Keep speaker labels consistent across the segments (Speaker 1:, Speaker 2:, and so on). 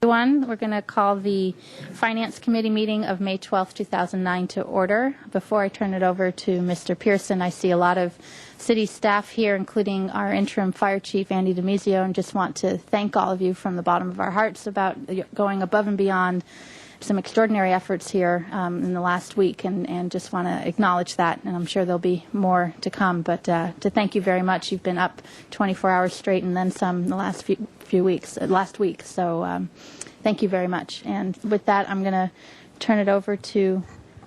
Speaker 1: We're going to call the Finance Committee meeting of May 12, 2009 to order. Before I turn it over to Mr. Pearson, I see a lot of city staff here, including our interim fire chief, Andy DeMizio, and just want to thank all of you from the bottom of our hearts about going above and beyond some extraordinary efforts here in the last week, and just want to acknowledge that, and I'm sure there'll be more to come, but to thank you very much. You've been up 24 hours straight and then some in the last last week, so thank you very much. And with that, I'm going to turn it over to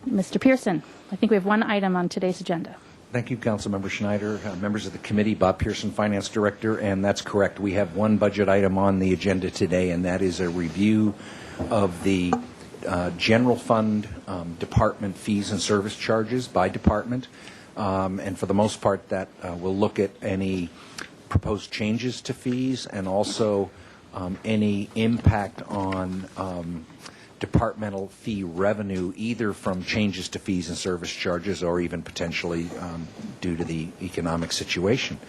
Speaker 1: Mr. Pearson. I think we have one item on today's agenda.
Speaker 2: Thank you, Councilmember Schneider. Members of the committee, Bob Pearson, Finance Director, and that's correct. We have one budget item on the agenda today, and that is a review of the general fund department fees and service charges by department. And for the most part, that will look at any proposed changes to fees and also any impact on departmental fee revenue, either from changes to fees and service charges or even potentially due to the economic situation.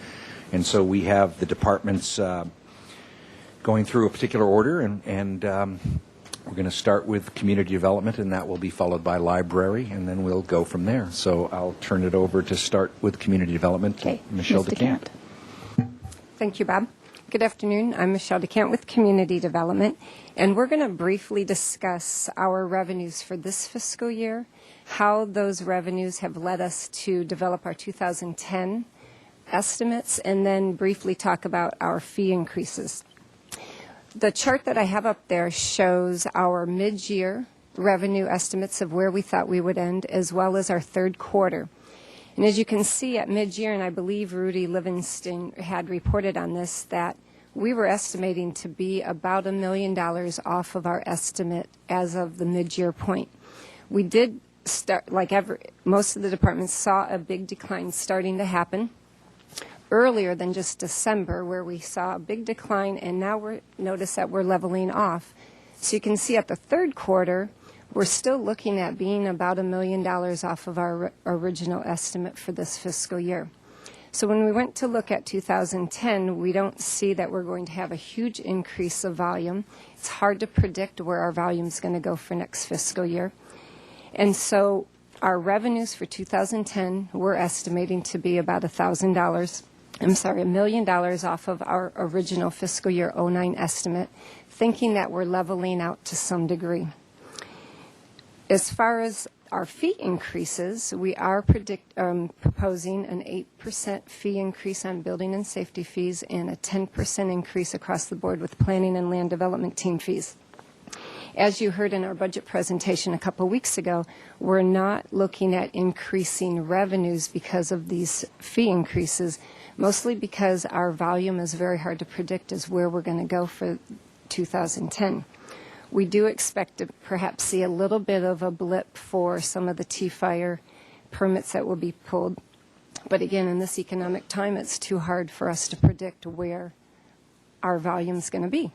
Speaker 2: And so we have the departments going through a particular order, and we're going to start with community development, and that will be followed by library, and then we'll go from there. So I'll turn it over to start with community development.
Speaker 1: Okay,
Speaker 2: Michelle
Speaker 1: Ms.
Speaker 2: DeCant.
Speaker 3: Thank you, Bob. Good afternoon. I'm Michelle DeCant with Community Development, and we're going to briefly discuss our revenues for this fiscal year, how those revenues have led us to develop our 2010 estimates, and then briefly talk about our fee increases. The chart that I have up there shows our mid-year revenue estimates of where we thought we would end, as well as our third quarter. And as you can see at mid-year, and I believe Rudy Livingston had reported on this, that we were estimating to be about $1 million off of our estimate as of the mid-year point. We did start, most of the departments saw a big decline starting to happen earlier than just December, where we saw a big decline, and now notice that we're leveling off. So you can see at the third quarter, we're still looking at being about $1 million off of our original estimate for this fiscal year. So when we went to look at 2010, we don't see that we're going to have a huge increase of volume. It's hard to predict where our volume is going to go for next fiscal year. And so our revenues for 2010, we're estimating to be about $1 million off of our original fiscal year 09 estimate, thinking that we're leveling out to some degree. As far as our fee increases, we are proposing an 8% fee increase on building and safety fees and a 10% increase across the board with planning and land development team fees. As you heard in our budget presentation a couple weeks ago, we're not looking at increasing revenues because of these fee increases, mostly because our volume is very hard to predict as where we're going to go for 2010. We do expect to perhaps see a little bit of a blip for some of the T-Fire permits that will be pulled. But again, in this economic time, it's too hard for us to predict where our volume is going to be.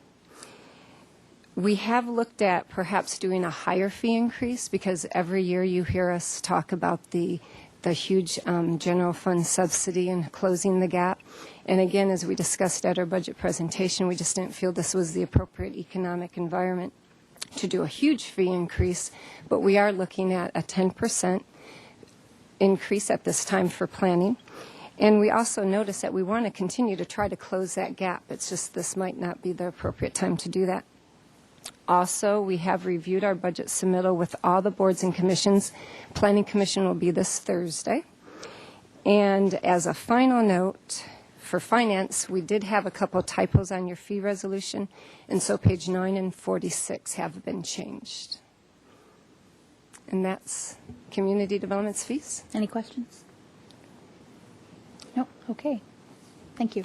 Speaker 3: We have looked at perhaps doing a higher fee increase, because every year you hear us talk about the huge general fund subsidy and closing the gap. And again, as we discussed at our budget presentation, we just didn't feel this was the appropriate economic environment to do a huge fee increase, but we are looking at a 10% increase at this time for planning. And we also notice that we want to continue to try to close that gap. It's just this might not be the appropriate time to do that. Also, we have reviewed our budget submittal with all the boards and commissions. Planning Commission will be this Thursday. And as a final note, for finance, we did have a couple typos on your fee resolution, and so page 9 and 46 have been changed. And that's community development's fees.
Speaker 1: Any questions? No? Okay. Thank you.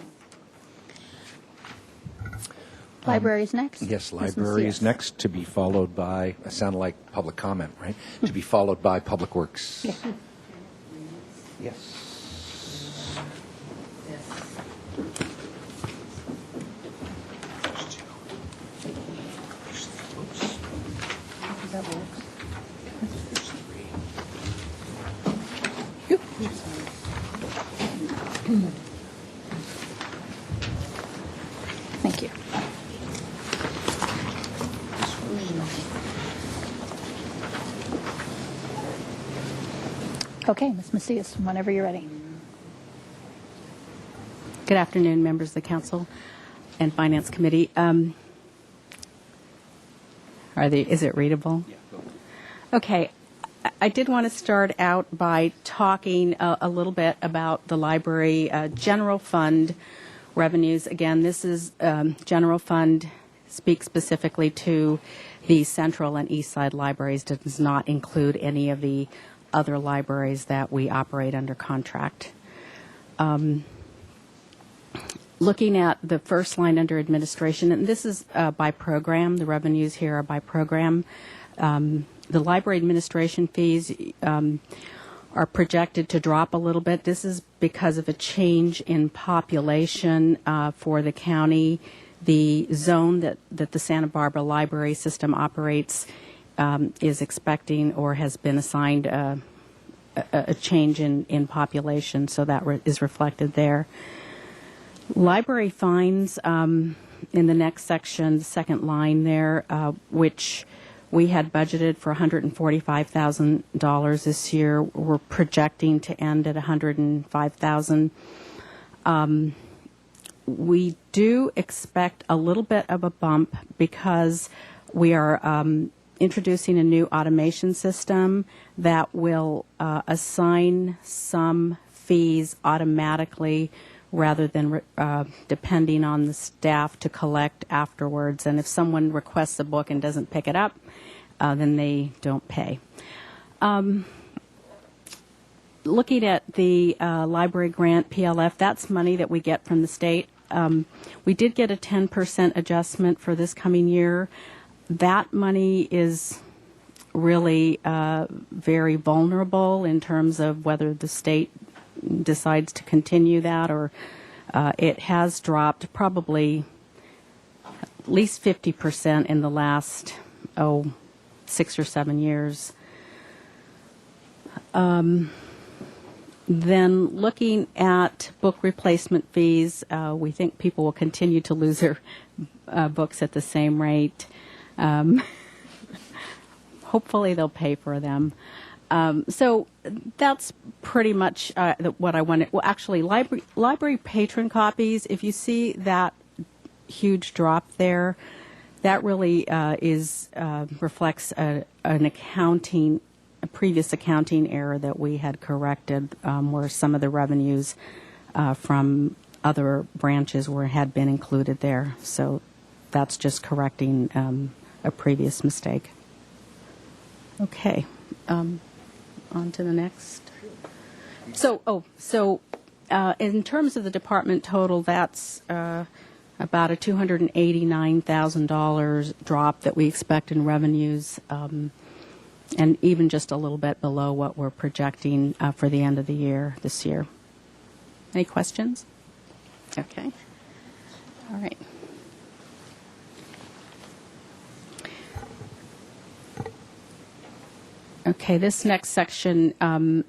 Speaker 1: Library is next?
Speaker 2: Yes, library is next, to be followed by, it sounded like public comment, right? To be followed by Public Works.
Speaker 1: Yeah.
Speaker 2: Yes.
Speaker 1: Thank you. Okay, Ms. Macias, whenever you're ready.
Speaker 4: Good afternoon, members of the Council and Finance Committee. Is it readable? Yeah. Okay. I did want to start out by talking a little bit about the library general fund revenues. Again, this is general fund speaks specifically to the Central and East Side libraries. Does not include any of the other libraries that we operate under contract. Looking at the first line under administration, and this is by program. The revenues here are by program. The library administration fees are projected to drop a little bit. This is because of a change in population for the county. The zone that the Santa Barbara Library System operates is expecting or has been assigned a change in population, so that is reflected there. Library fines in the next section, the second line there, which we had budgeted for $145,000 this year. We're projecting to end at $105,000. We do expect a little bit of a bump because we are introducing a new automation system that will assign some fees automatically rather than depending on the staff to collect afterwards. And if someone requests a book and doesn't pick it up, then they don't pay. Looking at the library grant, PLF, that's money that we get from the state. We did get a 10% adjustment for this coming year. That money is really very vulnerable in terms of whether the state decides to continue that, or it has dropped probably at least 50% in the last 6 or 7 years. Then looking at book replacement fees, we think people will continue to lose their books at the same rate. Hopefully they'll pay for them. So that's pretty much what I wanted. Well, actually, library patron copies, if you see that huge drop there, that really reflects a previous accounting error that we had corrected, where some of the revenues from other branches had been included there. So that's just correcting a previous mistake. Okay. On to the next. So in terms of the department total, that's about a $289,000 drop that we expect in revenues, and even just a little bit below what we're projecting for the end of the year this year. Any questions? Okay. All right. Okay, this next section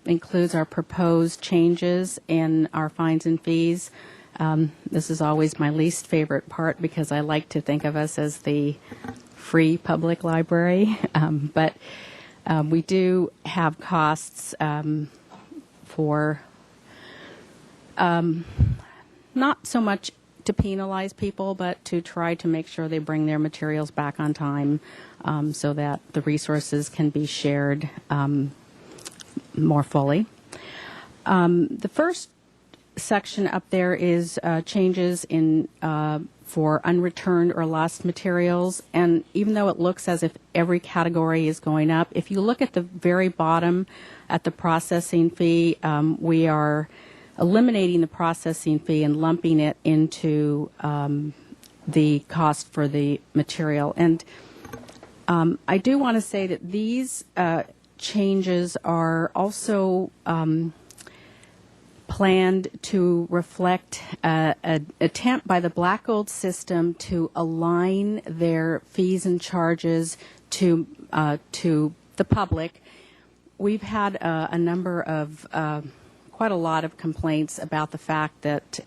Speaker 4: includes our proposed changes in our fines and fees. This is always my least favorite part because I like to think of us as the free public library, but we do have costs for not so much to penalize people, but to try to make sure they bring their materials back on time, so that the resources can be shared more fully. The first section up there is changes in for unreturned or lost materials, and even though it looks as if every category is going up, if you look at the very bottom at the processing fee, we are eliminating the processing fee and lumping it into the cost for the material. And I do want to say that these changes are also planned to reflect an attempt by the Black Gold system to align their fees and charges to the public. We've had a number of quite a lot of complaints about the fact that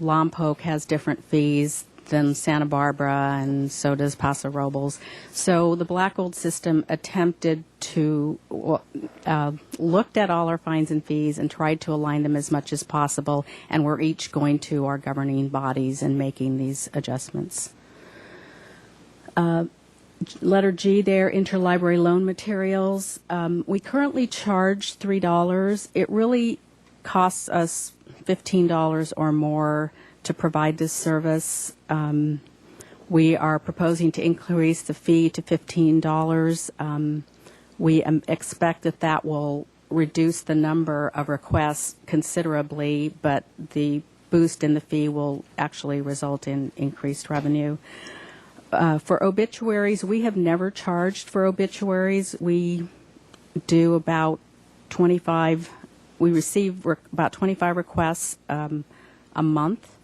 Speaker 4: Lompoc has different fees than Santa Barbara, and so does Paso Robles. So the Black Gold system attempted to looked at all our fines and fees and tried to align them as much as possible, and we're each going to our governing bodies and making these adjustments. Letter G there, interlibrary loan materials. We currently charge $3. It really costs us $15 or more to provide this service. We are proposing to increase the fee to $15. We expect that that will reduce the number of requests considerably, but the boost in the fee will actually result in increased revenue. For obituaries, we have never charged for obituaries. We do about 25, we receive about 25 requests a month,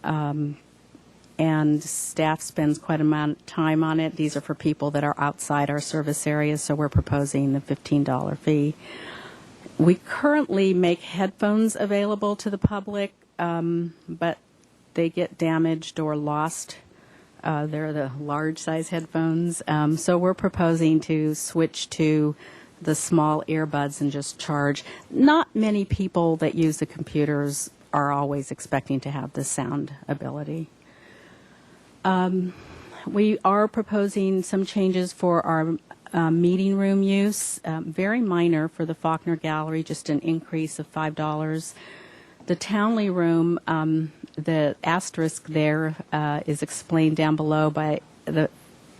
Speaker 4: and staff spends quite a amount of time on it. These are for people that are outside our service areas, so we're proposing the $15 fee. We currently make headphones available to the public, but they get damaged or lost. They're the large size headphones. So we're proposing to switch to the small earbuds and just charge. Not many people that use the computers are always expecting to have the sound ability. We are proposing some changes for our meeting room use, very minor for the Faulkner Gallery, just an increase of $5. The Townley room, the asterisk there is explained down below by the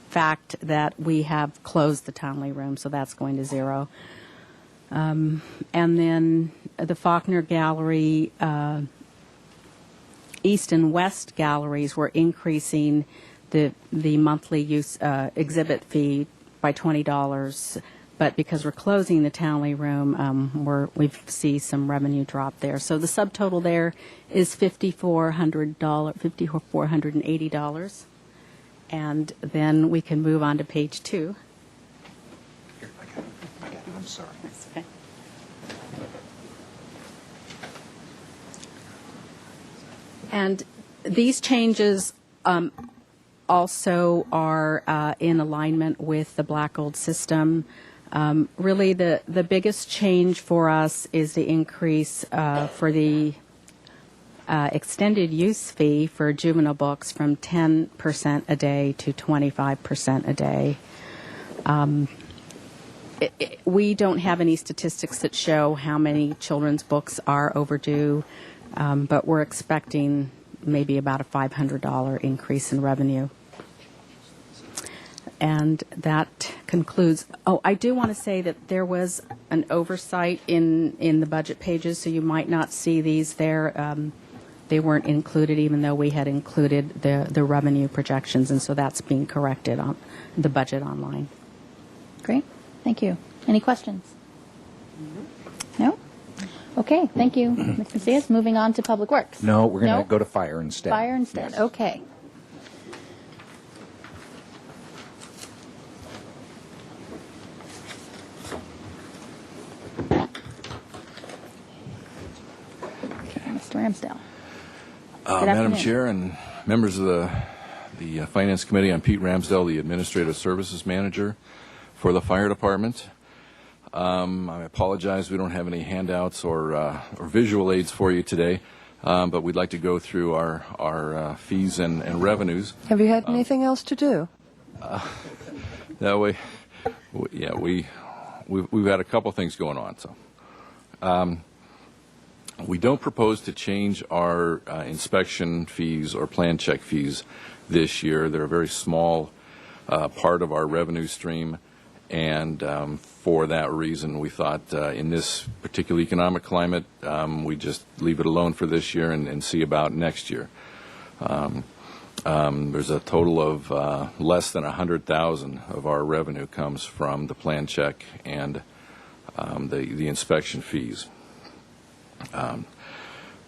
Speaker 4: fact that we have closed the Townley room, so that's going to zero. And then the Faulkner Gallery, East and West galleries, we're increasing the monthly use exhibit fee by $20. But because we're closing the Townley room, we see some revenue drop there. So the subtotal there is $5,480. And then we can move on to page 2.
Speaker 2: Here, I got it. I'm sorry.
Speaker 4: That's okay. And these changes also are in alignment with the Black Gold system. Really, the biggest change for us is the increase for the extended use fee for juvenile books from 10% a day to 25% a day. We don't have any statistics that show how many children's books are overdue, but we're expecting maybe about a $500 increase in revenue. And that concludes. Oh, I do want to say that there was an oversight in the budget pages, so you might not see these there. They weren't included, even though we had included the revenue projections, and so that's being corrected on the budget online.
Speaker 1: Great. Thank you. Any questions? No? Okay. Thank you, Ms. Macias. Moving on to Public Works.
Speaker 2: No, we're going to
Speaker 1: No?
Speaker 2: go to fire instead.
Speaker 1: Fire instead.
Speaker 2: Yes.
Speaker 1: Okay. Mr. Ramsdale. Good
Speaker 5: Madam
Speaker 1: afternoon.
Speaker 5: Chair and members of the Finance Committee, I'm Pete Ramsdell, the Administrative Services Manager for the Fire Department. I apologize we don't have any handouts or visual aids for you today, but we'd like to go through our fees and revenues.
Speaker 6: Have you had anything else to do?
Speaker 5: That way, yeah, we've had a couple things going on. So, we don't propose to change our inspection fees or plan check fees this year. They're a very small part of our revenue stream, and for that reason, we thought in this particular economic climate, we just leave it alone for this year and see about next year. There's a total of less than $100,000 of our revenue comes from the plan check and the inspection fees.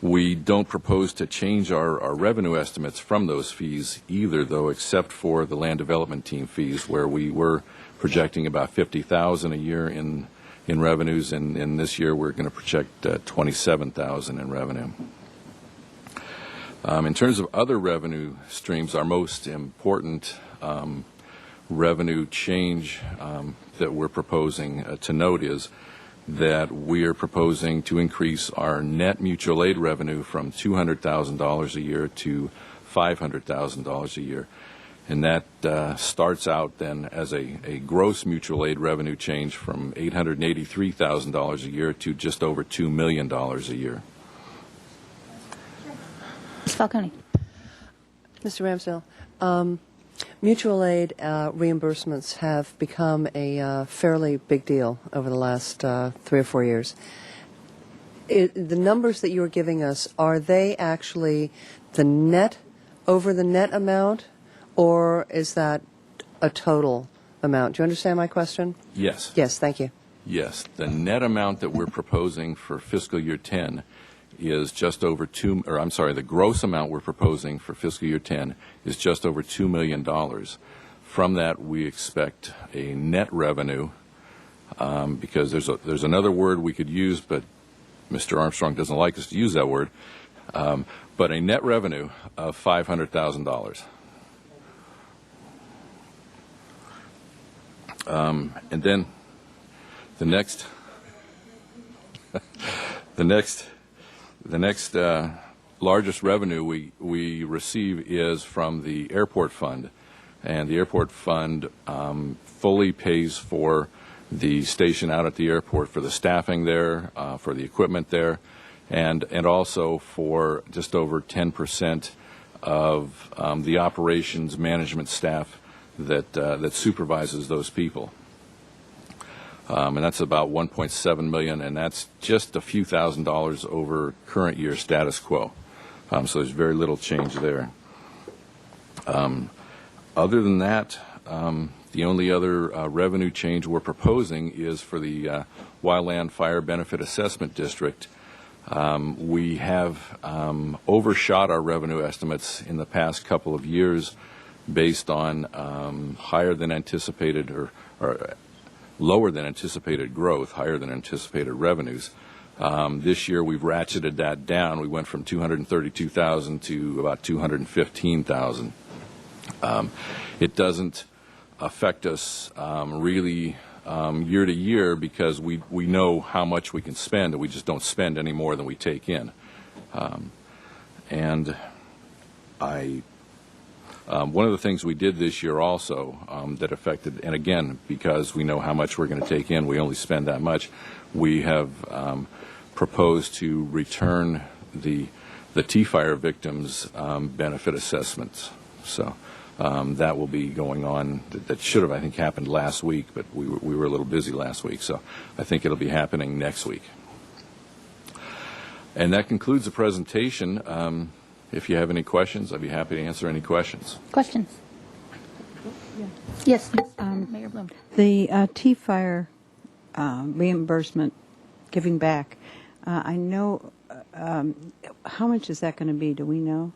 Speaker 5: We don't propose to change our revenue estimates from those fees either, though, except for the land development team fees, where we were projecting about $50,000 a year in revenues, and this year we're going to project $27,000 in revenue. In terms of other revenue streams, our most important revenue change that we're proposing to note is that we are proposing to increase our net mutual aid revenue from $200,000 a year to $500,000 a year. And that starts out then as a gross mutual aid revenue change from $883,000 a year to just over $2 million a year.
Speaker 1: Ms. Falcone.
Speaker 6: Mr. Ramsdale, mutual aid reimbursements have become a fairly big deal over the last 3 or 4 years. The numbers that you are giving us, are they actually the net over the net amount, or is that a total amount? Do you understand my question?
Speaker 5: Yes.
Speaker 6: Yes, thank you.
Speaker 5: Yes. The net amount that we're proposing for fiscal year 10 is just over the gross amount we're proposing for fiscal year 10 is just over $2 million. From that, we expect a net revenue, because there's another word we could use, but Mr. Armstrong doesn't like us to use that word, but a net revenue of $500,000. And then the next largest revenue we receive is from the airport fund, and the airport fund fully pays for the station out at the airport, for the staffing there, for the equipment there, and also for just over 10% of the operations management staff that supervises those people. And that's about $1.7 million, and that's just a few $1,000s over current year status quo. So there's very little change there. Other than that, the only other revenue change we're proposing is for the Wildland Fire Benefit Assessment District. We have overshot our revenue estimates in the past couple of years based on higher than anticipated or lower than anticipated growth, higher than anticipated revenues. This year we've ratcheted that down. We went from $232,000 to about $215,000. It doesn't affect us really year to year because we know how much we can spend, and we just don't spend any more than we take in. And one of the things we did this year also that affected, and again, because we know how much we're going to take in, we only spend that much, we have proposed to return the T-Fire victims benefit assessments. So that will be going on. That should have, I think, happened last week, but we were a little busy last week, so I think it'll be happening next week. And that concludes the presentation. If you have any questions, I'd be happy to answer any questions.
Speaker 1: Questions? Yes, Mayor Bloom.
Speaker 7: The T-Fire reimbursement, giving back, I know, how much is that going to be? Do we know?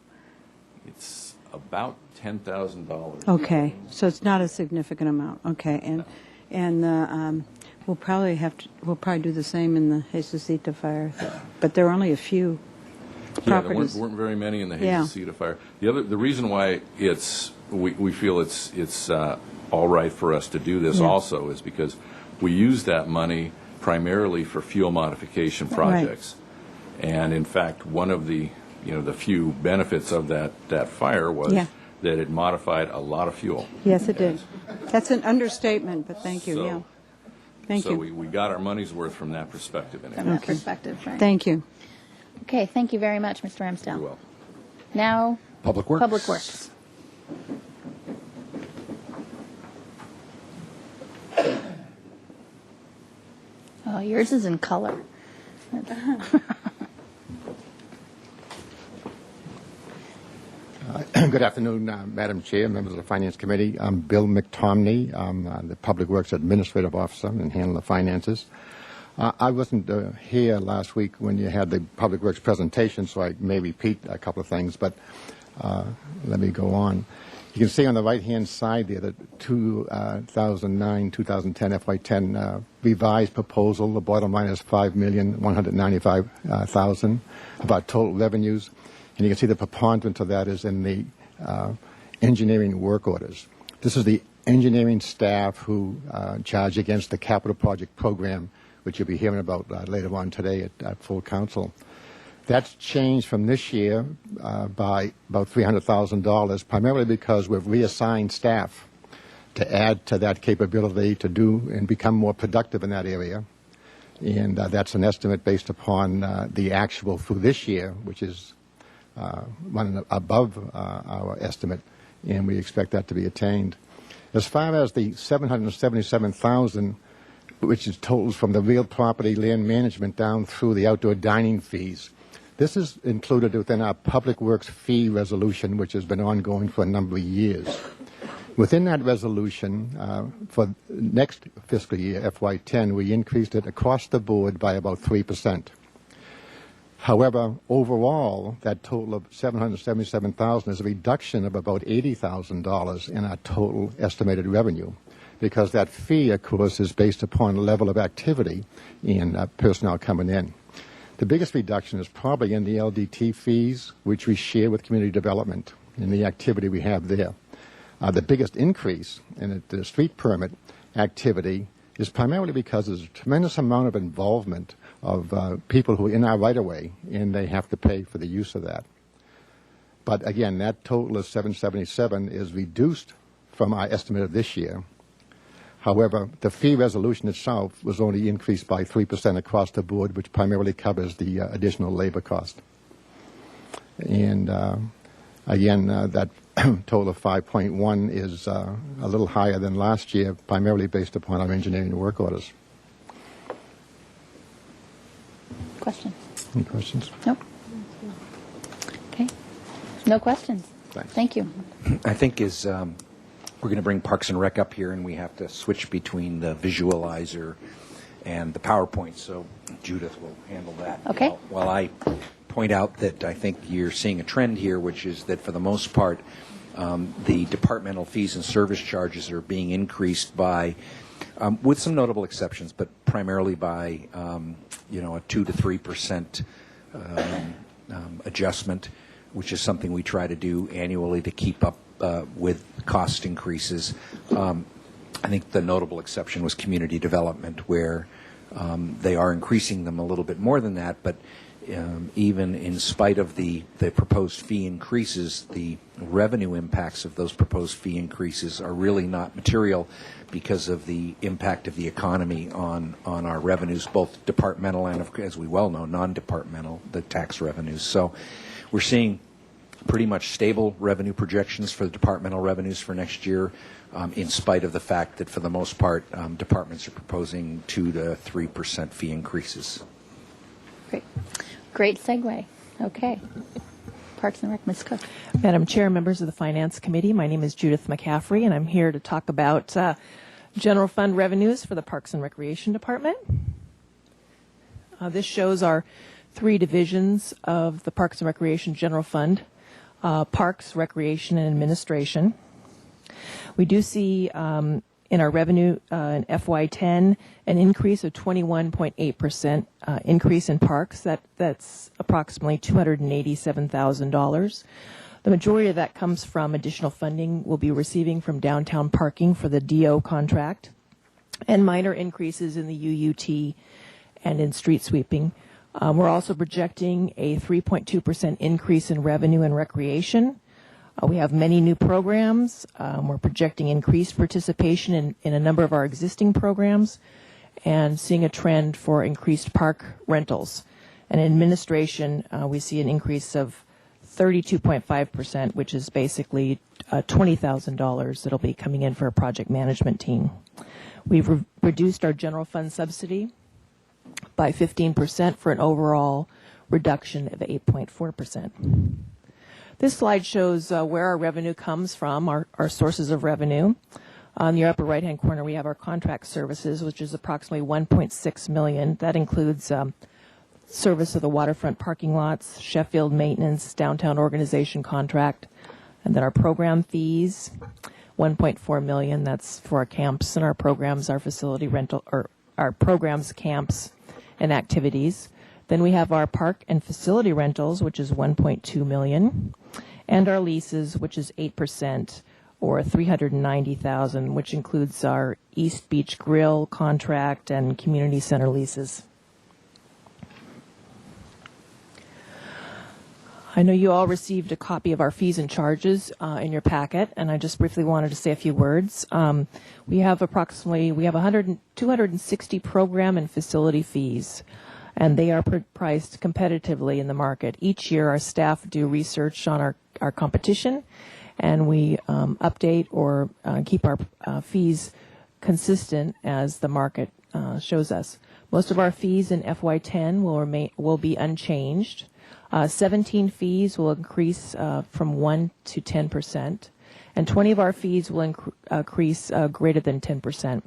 Speaker 5: It's about $10,000.
Speaker 7: Okay, so it's not a significant amount. Okay, and we'll probably do the same in the Jesucita fire, but there are only a few properties.
Speaker 5: There weren't very many in the
Speaker 7: Yeah.
Speaker 5: Jesucita fire. The reason why we feel it's all right for us to do this also is because we use that money primarily for fuel modification projects. Right. And in fact, one of the few benefits of that fire was that it modified a lot of fuel.
Speaker 7: Yes, it did. That's an understatement, but thank you.
Speaker 5: So,
Speaker 7: Thank you.
Speaker 5: So we got our money's worth from that perspective.
Speaker 1: From that perspective, right.
Speaker 7: Thank you.
Speaker 1: Okay, thank you very much, Mr. Ramsdale.
Speaker 5: You're welcome.
Speaker 1: Now,
Speaker 2: Public Works.
Speaker 1: Public Works. Oh, yours is in color.
Speaker 8: Good afternoon, Madam Chair, members of the Finance Committee. I'm Bill McTomney. I'm the Public Works Administrative Officer and handle the finances. I wasn't here last week when you had the Public Works presentation, so I may repeat a couple of things, but let me go on. You can see on the right-hand side there the 2009-2010 FY10 revised proposal. The bottom line is $5,195,000 about total revenues. And you can see the preponderance of that is in the engineering work orders. This is the engineering staff who charge against the capital project program, which you'll be hearing about later on today at full council. That's changed from this year by about $300,000, primarily because we've reassigned staff to add to that capability to do and become more productive in that area. And that's an estimate based upon the actual through this year, which is running above our estimate, and we expect that to be attained. As far as the $777,000, which is totals from the real property land management down through the outdoor dining fees, this is included within our Public Works fee resolution, which has been ongoing for a number of years. Within that resolution, for next fiscal year, FY10, we increased it across the board by about 3%. However, overall, that total of $777,000 is a reduction of about $80,000 in our total estimated revenue, because that fee, of course, is based upon the level of activity in personnel coming in. The biggest reduction is probably in the LDT fees, which we share with community development and the activity we have there. The biggest increase in the street permit activity is primarily because there's a tremendous amount of involvement of people who are in our right-of-way, and they have to pay for the use of that. But again, that total of $777 is reduced from our estimate of this year. However, the fee resolution itself was only increased by 3% across the board, which primarily covers the additional labor cost. And again, that total of 5.1 is a little higher than last year, primarily based upon our engineering work orders.
Speaker 1: Questions?
Speaker 8: Any questions?
Speaker 1: Nope. Okay. No questions.
Speaker 8: Thanks.
Speaker 1: Thank you.
Speaker 2: I think we're going to bring Parks and Rec up here, and we have to switch between the visualizer and the PowerPoint, so Judith will handle that.
Speaker 1: Okay.
Speaker 2: While I point out that I think you're seeing a trend here, which is that for the most part, the departmental fees and service charges are being increased by, with some notable exceptions, but primarily by, a 2 to 3% adjustment, which is something we try to do annually to keep up with cost increases. I think the notable exception was community development, where they are increasing them a little bit more than that, but even in spite of the proposed fee increases, the revenue impacts of those proposed fee increases are really not material because of the impact of the economy on our revenues, both departmental and, as we well know, non-departmental, the tax revenues. So we're seeing pretty much stable revenue projections for the departmental revenues for next year, in spite of the fact that for the most part, departments are proposing 2 to 3% fee increases.
Speaker 1: Great segue. Okay. Parks and Rec, Ms. Cook.
Speaker 9: Madam Chair, members of the Finance Committee, my name is Judith McCaffrey, and I'm here to talk about general fund revenues for the Parks and Recreation Department. This shows our 3 divisions of the Parks and Recreation General Fund: Parks, Recreation, and Administration. We do see in our revenue in FY10 an increase of 21.8% increase in parks. That's approximately $287,000. The majority of that comes from additional funding we'll be receiving from downtown parking for the DO contract, and minor increases in the UUT and in street sweeping. We're also projecting a 3.2% increase in revenue and recreation. We have many new programs. We're projecting increased participation in a number of our existing programs, and seeing a trend for increased park rentals. And in administration, we see an increase of 32.5%, which is basically $20,000 that'll be coming in for a project management team. We've reduced our general fund subsidy by 15% for an overall reduction of 8.4%. This slide shows where our revenue comes from, our sources of revenue. On the upper right-hand corner, we have our contract services, which is approximately $1.6 million. That includes service of the waterfront parking lots, Sheffield maintenance, downtown organization contract, and then our program fees, $1.4 million. That's for our camps and our programs, our facility rental, or our programs, camps, and activities. Then we have our park and facility rentals, which is $1.2 million, and our leases, which is 8%, or $390,000, which includes our East Beach Grill contract and community center leases. I know you all received a copy of our fees and charges in your packet, and I just briefly wanted to say a few words. We have 260 program and facility fees, and they are priced competitively in the market. Each year, our staff do research on our competition, and we update or keep our fees consistent as the market shows us. Most of our fees in FY10 will be unchanged. 17 fees will increase from 1 to 10%, and 20 of our fees will increase greater than 10%.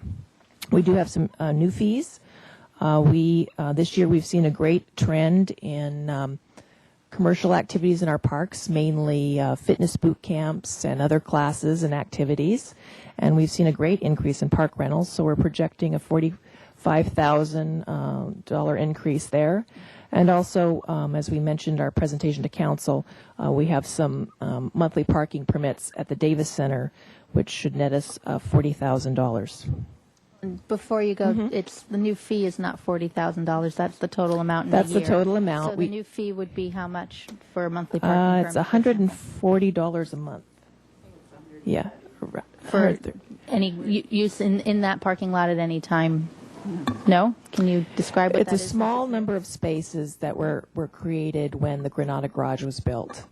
Speaker 9: We do have some new fees. This year we've seen a great trend in commercial activities in our parks, mainly fitness boot camps and other classes and activities, and we've seen a great increase in park rentals, so we're projecting a $45,000 increase there. And also, as we mentioned our presentation to council, we have some monthly parking permits at the Davis Center, which should net us $40,000.
Speaker 1: Before you go, it's the new fee is not $40,000. That's the total amount in a year.
Speaker 9: That's the total amount.
Speaker 1: So the new fee would be how much for a monthly parking
Speaker 9: It's
Speaker 1: permit?
Speaker 9: $140 a month. Yeah.
Speaker 1: For any use in that parking lot at any time. No? Can you describe what
Speaker 9: It's
Speaker 1: that
Speaker 9: a
Speaker 1: is?
Speaker 9: small number of spaces that were created when the Granada Garage was built.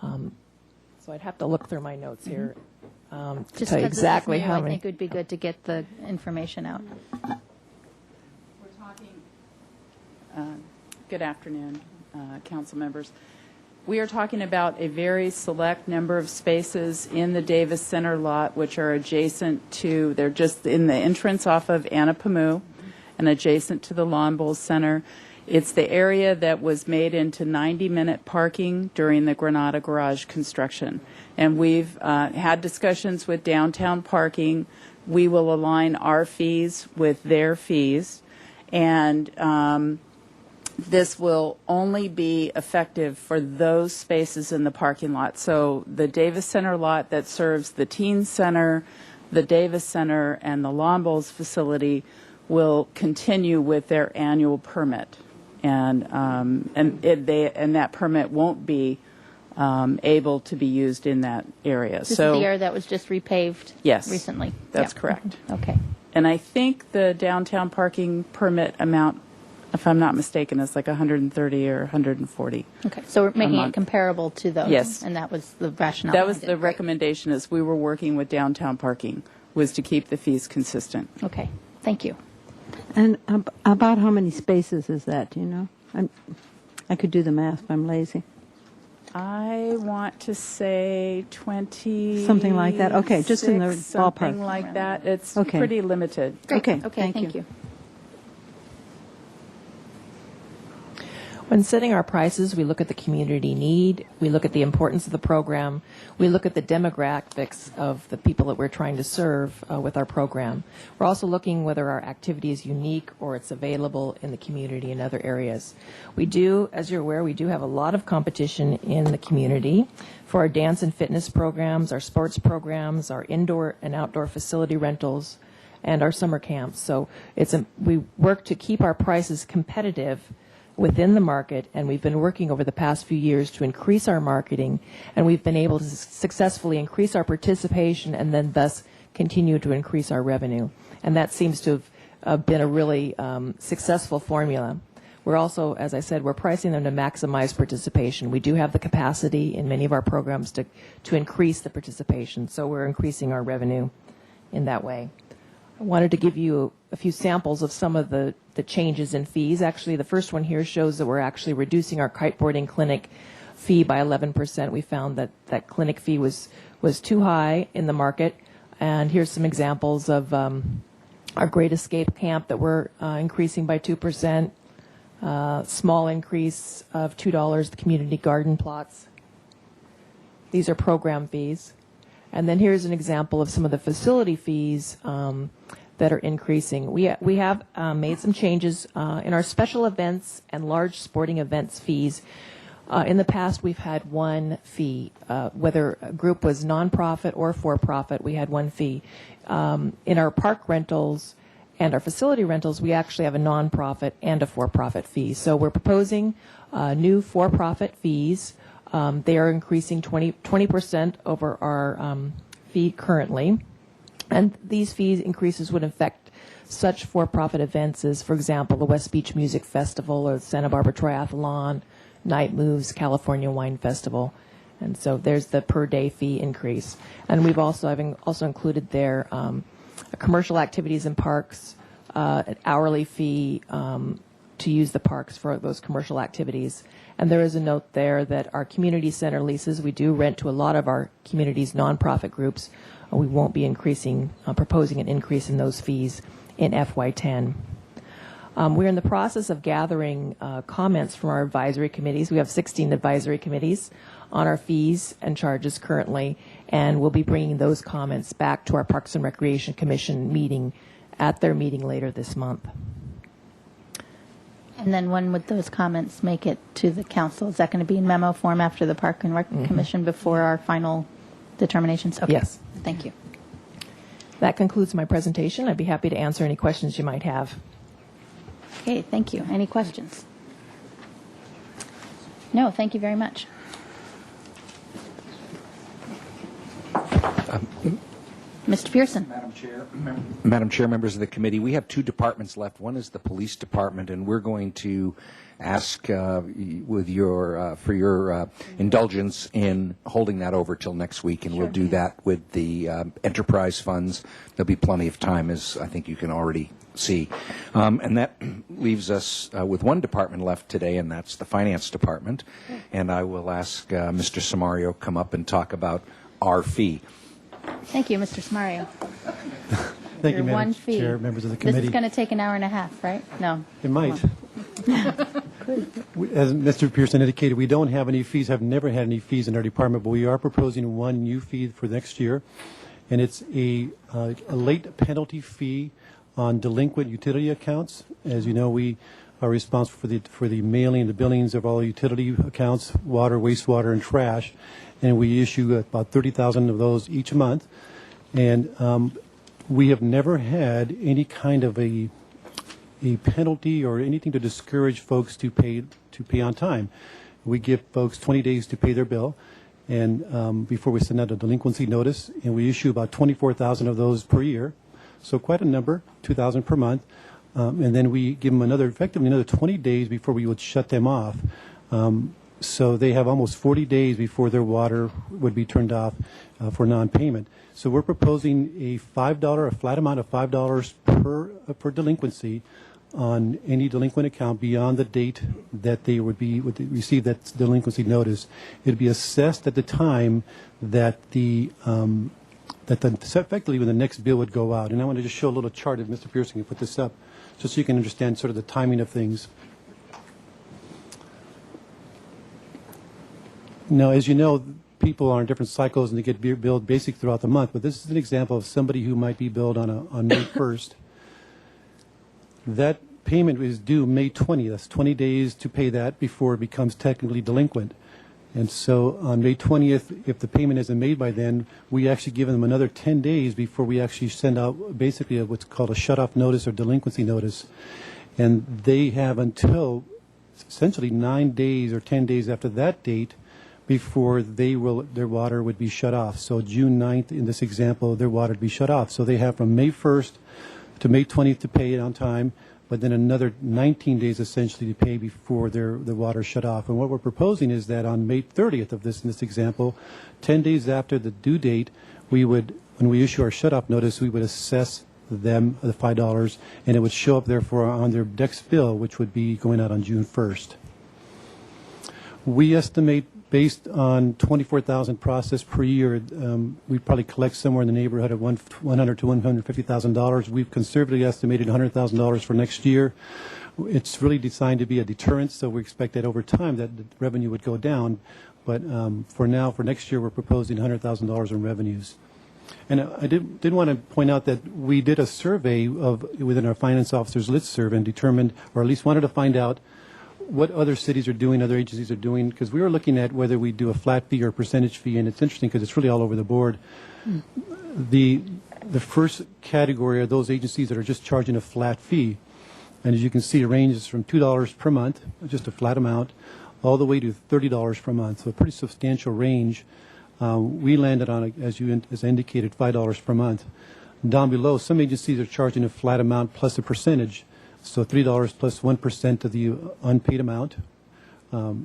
Speaker 9: So I'd have to look through my notes here to
Speaker 1: Just
Speaker 9: tell you
Speaker 1: 'cause this is
Speaker 9: exactly
Speaker 1: new,
Speaker 9: how
Speaker 1: I
Speaker 9: many.
Speaker 1: think it would be good to get the information out.
Speaker 10: We're talking, good afternoon, council members. We are talking about a very select number of spaces in the Davis Center lot, which are adjacent to, they're just in the entrance off of Anapamu and adjacent to the Lawn Bowls Center. It's the area that was made into 90-minute parking during the Granada Garage construction. And we've had discussions with downtown parking. We will align our fees with their fees. And this will only be effective for those spaces in the parking lot. So the Davis Center lot that serves the Teen Center, the Davis Center, and the Lawn Bowls facility will continue with their annual permit. And that permit won't be able to be used in that area.
Speaker 1: This is the area that was just repaved
Speaker 10: Yes,
Speaker 1: recently?
Speaker 10: that's
Speaker 1: Yep.
Speaker 10: correct.
Speaker 1: Okay.
Speaker 10: And I think the downtown parking permit amount, if I'm not mistaken, is like 130 or 140.
Speaker 1: Okay. So we're making it
Speaker 10: month.
Speaker 1: comparable to those?
Speaker 10: Yes.
Speaker 1: And that was the rationale?
Speaker 10: That was
Speaker 1: behind
Speaker 10: the
Speaker 1: it. Great.
Speaker 10: recommendation as we were working with downtown parking, was to keep the fees consistent.
Speaker 1: Okay. Thank you.
Speaker 7: And about how many spaces is that, do you know? I could do the math, but I'm lazy.
Speaker 10: I want to say 20.
Speaker 7: Something like that. Okay, just in the
Speaker 10: Something
Speaker 7: ballpark.
Speaker 10: like that. It's
Speaker 7: Okay.
Speaker 10: pretty limited.
Speaker 7: Okay,
Speaker 1: Okay. Thank you.
Speaker 9: When setting our prices, we look at the community need, we look at the importance of the program, we look at the demographics of the people that we're trying to serve with our program. We're also looking whether our activity is unique or it's available in the community in other areas. We do, as you're aware, we do have a lot of competition in the community for our dance and fitness programs, our sports programs, our indoor and outdoor facility rentals, and our summer camps. So we work to keep our prices competitive within the market, and we've been working over the past few years to increase our marketing, and we've been able to successfully increase our participation and then thus continue to increase our revenue. And that seems to have been a really successful formula. We're also, as I said, we're pricing them to maximize participation. We do have the capacity in many of our programs to increase the participation, so we're increasing our revenue in that way. I wanted to give you a few samples of some of the changes in fees. Actually, the first one here shows that we're actually reducing our kiteboarding clinic fee by 11%. We found that clinic fee was too high in the market. And here's some examples of our Great Escape Camp that we're increasing by 2%. Small increase of $2, the community garden plots. These are program fees. And then here's an example of some of the facility fees that are increasing. We have made some changes in our special events and large sporting events fees. In the past, we've had one fee. Whether a group was nonprofit or for-profit, we had one fee. In our park rentals and our facility rentals, we actually have a nonprofit and a for-profit fee. So we're proposing new for-profit fees. They are increasing 20% over our fee currently. And these fees increases would affect such for-profit events as, for example, the West Beach Music Festival or the Santa Barbara Triathlon, Night Moves, California Wine Festival. And so there's the per day fee increase. And we've also included there commercial activities in parks, an hourly fee to use the parks for those commercial activities. And there is a note there that our community center leases, we do rent to a lot of our community's nonprofit groups. We won't be proposing an increase in those fees in FY10. We're in the process of gathering comments from our advisory committees. We have 16 advisory committees on our fees and charges currently, and we'll be bringing those comments back to our Parks and Recreation Commission meeting at their meeting later this month.
Speaker 1: And then when would those comments make it to the council? Is that going to be in memo form after the Park and Rec Commission before our final determinations? Okay.
Speaker 9: Yes.
Speaker 1: Thank you.
Speaker 9: That concludes my presentation. I'd be happy to answer any questions you might have.
Speaker 1: Okay, thank you. Any questions? No, thank you very much. Mr. Pearson.
Speaker 2: Madam Chair, members of the committee, we have two departments left. One is the police department, and we're going to ask with your for your indulgence in holding that over till next week, and we'll do that with the enterprise funds. There'll be plenty of time, as I think you can already see. And that leaves us with one department left today, and that's the finance department. And I will ask Mr. Samario come up and talk about our fee.
Speaker 1: Thank you, Mr. Samario.
Speaker 11: Thank you,
Speaker 1: Your
Speaker 11: Madam
Speaker 1: one fee.
Speaker 11: Chair, members of the committee.
Speaker 1: This is going to take an hour and a half, right? No.
Speaker 11: It might. As Mr. Pearson indicated, we don't have any fees, have never had any fees in our department, but we are proposing one new fee for next year, and it's a late penalty fee on delinquent utility accounts. As you know, we are responsible for the mailing and the billings of all utility accounts, water, wastewater, and trash, and we issue about 30,000 of those each month. And we have never had any kind of a penalty or anything to discourage folks to pay on time. We give folks 20 days to pay their bill, and before we send out a delinquency notice, and we issue about 24,000 of those per year, so quite a number, 2,000 per month, and then we give them effectively another 20 days before we would shut them off. So they have almost 40 days before their water would be turned off for non-payment. So we're proposing a flat amount of $5 per delinquency on any delinquent account beyond the date that they would receive that delinquency notice. It would be assessed at the time that effectively when the next bill would go out. And I want to just show a little chart if Mr. Pearson can put this up, just so you can understand sort of the timing of things. Now, as you know, people are in different cycles and they get billed basically throughout the month, but this is an example of somebody who might be billed on May 1st. That payment is due May 20th. That's 20 days to pay that before it becomes technically delinquent. And so on May 20th, if the payment isn't made by then, we actually give them another 10 days before we actually send out basically what's called a shut-off notice or delinquency notice. And they have until essentially 9 days or 10 days after that date before their water would be shut off. So June 9th, in this example, their water would be shut off. So they have from May 1st to May 20th to pay it on time, but then another 19 days essentially to pay before their water shut off. And what we're proposing is that on May 30th of in this example, 10 days after the due date, when we issue our shut-off notice, we would assess them the $5, and it would show up therefore on their next bill, which would be going out on June 1st. We estimate, based on 24,000 processed per year, we probably collect somewhere in the neighborhood of $100,000 to $150,000. We've conservatively estimated $100,000 for next year. It's really designed to be a deterrent, so we expect that over time that the revenue would go down. But for now, for next year, we're proposing $100,000 in revenues. And I did want to point out that we did a survey within our finance officers listserv and determined, or at least wanted to find out, what other cities are doing, other agencies are doing, because we were looking at whether we do a flat fee or a percentage fee, and it's interesting because it's really all over the board. The first category are those agencies that are just charging a flat fee, and as you can see, it ranges from $2 per month, just a flat amount, all the way to $30 per month, so a pretty substantial range. We landed on, as indicated, $5 per month. Down below, some agencies are charging a flat amount plus a percentage, so $3 plus 1% of the unpaid amount, or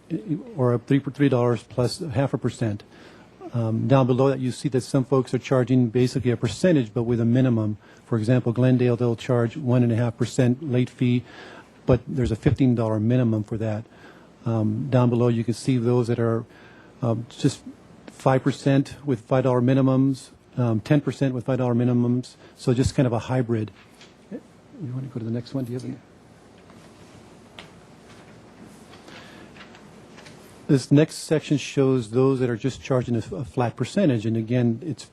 Speaker 11: $3 plus 0.5%. Down below that, you see that some folks are charging basically a percentage, but with a minimum. For example, Glendale, they'll charge 1.5% late fee, but there's a $15 minimum for that. Down below, you can see those that are just 5% with $5 minimums, 10% with $5 minimums, so just kind of a hybrid. You want to go to the next one? Do you have any? This next section shows those that are just charging a flat percentage, and again, it's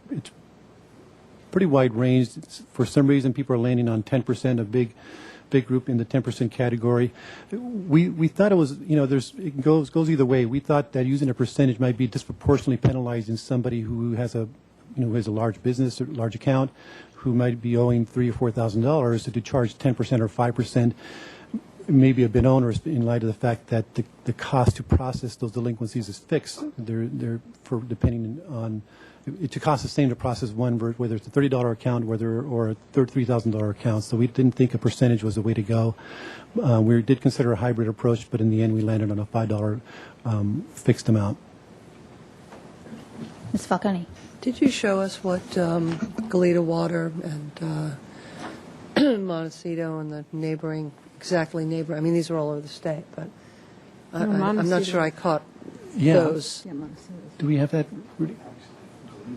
Speaker 11: pretty wide range. For some reason, people are landing on 10%, a big group in the 10% category. We thought it was, it goes either way. We thought that using a percentage might be disproportionately penalizing somebody who has a large business or large account, who might be owing $3,000 or $4,000, to charge 10% or 5%. Maybe a bit onerous in light of the fact that the cost to process those delinquencies is fixed. They're for depending on it costs the same to process one, whether it's a $30 account, or a $3,000 account. So we didn't think a percentage was the way to go. We did consider a hybrid approach, but in the end, we landed on a $5 fixed amount.
Speaker 1: Ms. Falcone.
Speaker 6: Did you show us what Goleta Water and Montecito and the neighboring, I mean, these are all over the state, but I'm not sure I caught those.
Speaker 11: Do we have that, Rudy?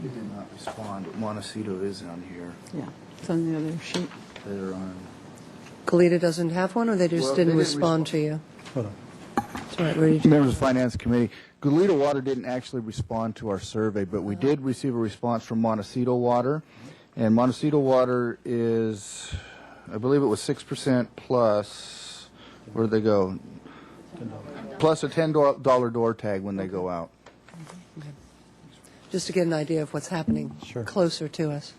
Speaker 12: They did not respond. Montecito is on here.
Speaker 7: Yeah, it's on the other sheet.
Speaker 12: They're on.
Speaker 6: Goleta doesn't have one, or they just didn't respond to you?
Speaker 11: Hold on.
Speaker 6: That's all right, Rudy.
Speaker 12: Members of the Finance Committee, Goleta Water didn't actually respond to our survey, but we did receive a response from Montecito Water. And Montecito Water is, I believe it was 6% plus, where did they go? Plus a $10 door tag when they go out.
Speaker 6: Just to get an idea of what's happening closer to us.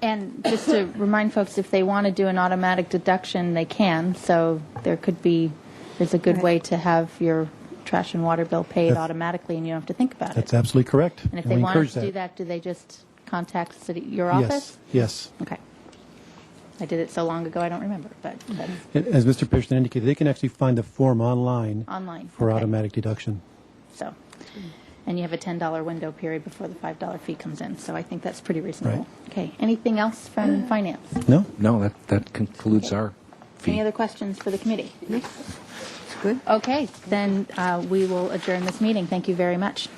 Speaker 1: And just to remind folks, if they want to do an automatic deduction, they can. So there's a good way to have your trash and water bill paid automatically, and you don't have to think about it.
Speaker 11: That's absolutely correct.
Speaker 1: And if they want to do that, do they just contact your office?
Speaker 11: Yes.
Speaker 1: Okay. I did it so long ago, I don't remember. But
Speaker 11: As Mr. Pearson indicated, they can actually find the form online for automatic deduction.
Speaker 1: So, and you have a $10 window period before the $5 fee comes in. So I think that's pretty reasonable.
Speaker 11: Right.
Speaker 1: Okay. Anything else from finance?
Speaker 11: No?
Speaker 2: No, that concludes our fee.
Speaker 1: Any other questions for the committee?
Speaker 6: It's good.
Speaker 1: Okay, then we will adjourn this meeting. Thank you very much.